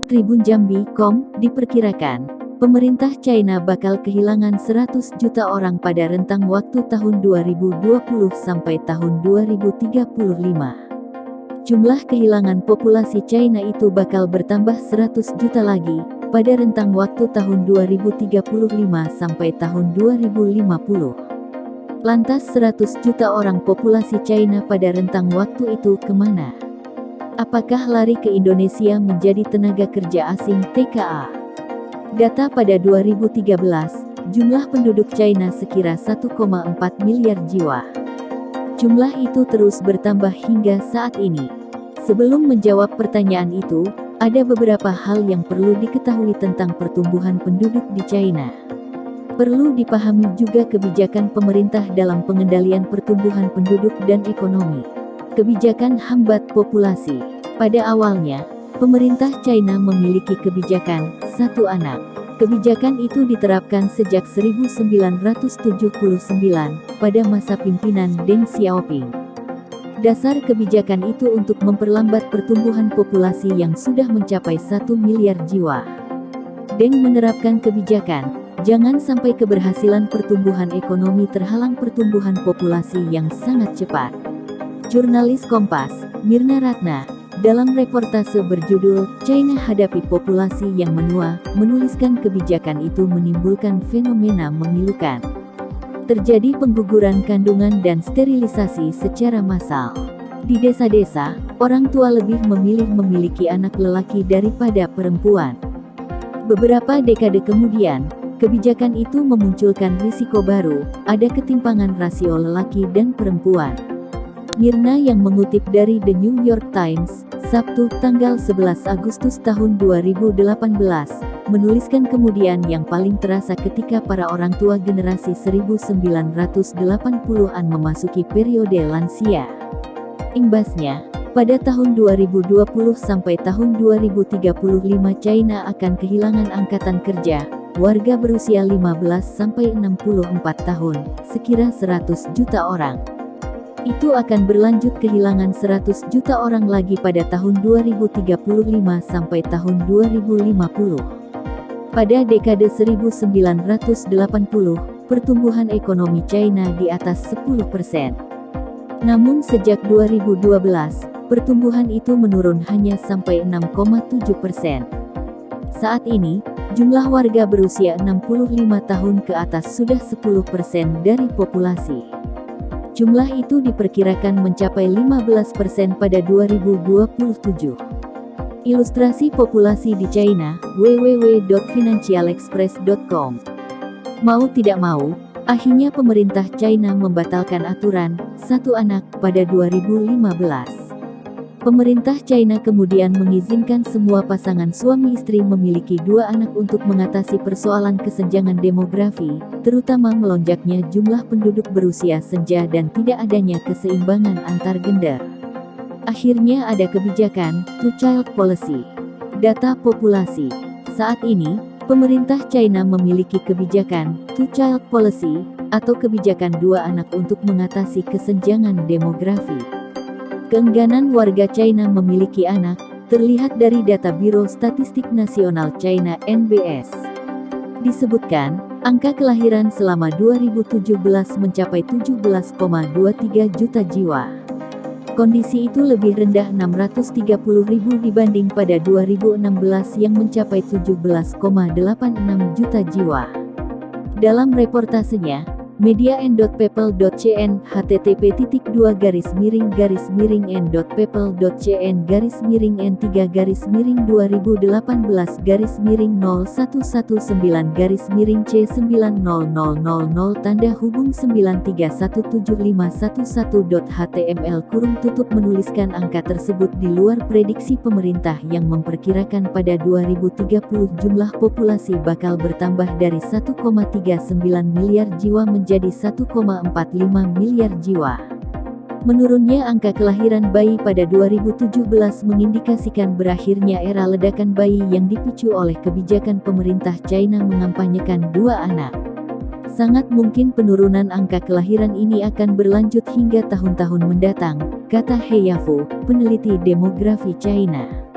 Tribunjambi.com diperkirakan, pemerintah China bakal kehilangan 100 juta orang pada rentang waktu tahun 2020 sampai tahun 2035. Jumlah kehilangan populasi China itu bakal bertambah 100 juta lagi pada rentang waktu tahun 2035 sampai tahun 2050. Lantas 100 juta orang populasi China pada rentang waktu itu kemana? Apakah lari ke Indonesia menjadi tenaga kerja asing TKA? Data pada 2013, jumlah penduduk China sekira 1,4 miliar jiwa. Jumlah itu terus bertambah hingga saat ini. Sebelum menjawab pertanyaan itu, ada beberapa hal yang perlu diketahui tentang pertumbuhan penduduk di China. Perlu dipahami juga kebijakan pemerintah dalam pengendalian pertumbuhan penduduk dan ekonomi. Kebijakan hambat populasi. Pada awalnya, pemerintah China memiliki kebijakan satu anak. Kebijakan itu diterapkan sejak 1979 pada masa pimpinan Deng Xiaoping. Dasar kebijakan itu untuk memperlambat pertumbuhan populasi yang sudah mencapai 1 miliar jiwa. Deng menerapkan kebijakan, jangan sampai keberhasilan pertumbuhan ekonomi terhalang pertumbuhan populasi yang sangat cepat. Jurnalis Kompas, Mirna Ratna, dalam reportase berjudul "China Hadapi Populasi yang Menua", menuliskan kebijakan itu menimbulkan fenomena memilukan. Terjadi pengguguran kandungan dan sterilisasi secara massal. Di desa-desa, orang tua lebih memilih memiliki anak lelaki daripada perempuan. Beberapa dekade kemudian, kebijakan itu memunculkan risiko baru, ada ketimpangan rasio lelaki dan perempuan. Mirna yang mengutip dari The New York Times, Sabtu, tanggal 11 Agustus tahun 2018, menuliskan kemudian yang paling terasa ketika para orang tua generasi 1980-an memasuki periode lansia. Imbasnya, pada tahun 2020 sampai tahun 2035 China akan kehilangan angkatan kerja, warga berusia 15-64 tahun, sekira 100 juta orang. Itu akan berlanjut kehilangan 100 juta orang lagi pada tahun 2035 sampai tahun 2050. Pada dekade 1980, pertumbuhan ekonomi China di atas 10%. Namun sejak 2012, pertumbuhan itu menurun hanya sampai 6,7%. Saat ini, jumlah warga berusia 65 tahun ke atas sudah 10% dari populasi. Jumlah itu diperkirakan mencapai 15% pada 2027. Ilustrasi populasi di China, www.financialexpress.com. Mau tidak mau, akhirnya pemerintah China membatalkan aturan satu anak pada 2015. Pemerintah China kemudian mengizinkan semua pasangan suami istri memiliki 2 anak untuk mengatasi persoalan kesenjangan demografi, terutama melonjaknya jumlah penduduk berusia senja dan tidak adanya keseimbangan antar gender. Akhirnya ada kebijakan two-child policy. Data populasi. Saat ini, pemerintah China memiliki kebijakan two-child policy, atau kebijakan 2 anak untuk mengatasi kesenjangan demografi. Keengganan warga China memiliki anak, terlihat dari data Biro Statistik Nasional China (NBS). Disebutkan, angka kelahiran selama 2017 mencapai 17,23 juta jiwa. Kondisi itu lebih rendah 630.000 dibanding pada 2016 yang mencapai 17,86 juta jiwa. Dalam reportasenya, media.n.people.cn http://n.people.cn/miring-n3-011-c90000 tanda hubung 9317511.html menuliskan angka tersebut di luar prediksi pemerintah yang memperkirakan pada 2030 jumlah populasi bakal bertambah dari 1,39 miliar jiwa menjadi 1,45 miliar jiwa. Menurunnya angka kelahiran bayi pada 2017 mengindikasikan berakhirnya era ledakan bayi yang dipicu oleh kebijakan pemerintah China mengampanyekan 2 anak. Sangat mungkin penurunan angka kelahiran ini akan berlanjut hingga tahun-tahun mendatang, kata He Yafu, peneliti demografi China.